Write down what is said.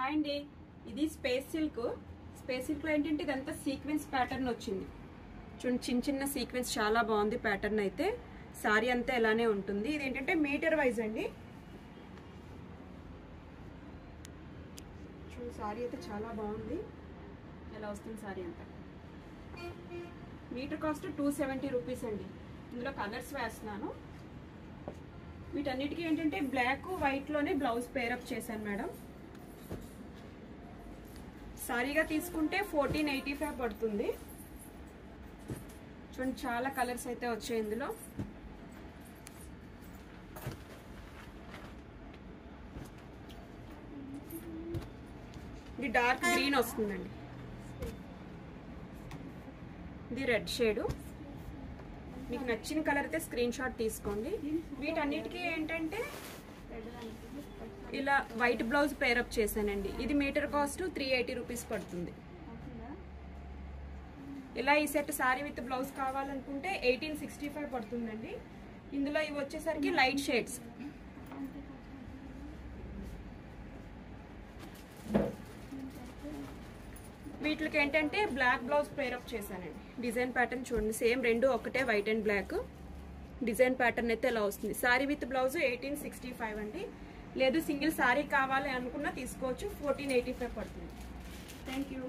Hi అండి, ఇది space silk. Space silk లో ఏంటంటే ఇదంతా సీక్వెన్స్ ప్యాటర్న్ వచ్చింది. చూడండి, చిన్న చిన్న సీక్వెన్స్ చాలా బాగుంది ప్యాటర్న్ అయితే. సారీ అంతా ఎలానే ఉంటుంది. ఇది ఏంటంటే మీటర్ వైజ్ అండి. చూడండి, సారీ అయితే చాలా బాగుంది. ఎలా వస్తుంది సారీ అంతా. మీటర్ కాస్ట్ 270 రూపీస్ అండి. ఇందులో కలర్స్ వేస్తున్నాను. వీటన్నిటికీ ఏంటంటే బ్లాక్ వైట్ లోనే బ్లౌజ్ పేరప్ చేశాను మేడం. సారీగా తీసుకుంటే 1485 పడుతుంది. చూడండి, చాలా కలర్స్ అయితే వచ్చాయి ఇందులో. ఇది డార్క్ గ్రీన్ వస్తుందండి. ఇది రెడ్ షేడు. మీకు నచ్చిన కలర్ అయితే స్క్రీన్ షాట్ తీసుకోండి. వీటన్నిటికీ ఏంటంటే ఇలా వైట్ బ్లౌజ్ పేరప్ చేశానండి. ఇది మీటర్ కాస్ట్ 380 రూపీస్ పడుతుంది. ఇలా ఈ సెట్ సారీ విత్ బ్లౌజ్ కావాలనుకుంటే 1865 పడుతుందండి. ఇందులో ఇవి వచ్చేసరికి లైట్ షేడ్స్. వీటికి ఏంటంటే బ్లాక్ బ్లౌజ్ పేరప్ చేశానండి. డిజైన్ ప్యాటర్న్ చూడండి, సేమ్ రెండు ఒకటే, white and black. Design pattern అయితే ఎలా వస్తుంది. సారీ విత్ బ్లౌజ్ 1865 అండి. లేదు సింగిల్ సారీ కావాలి అనుకున్నా తీసుకోవచ్చు, 1485 పడుతుంది. Thank you.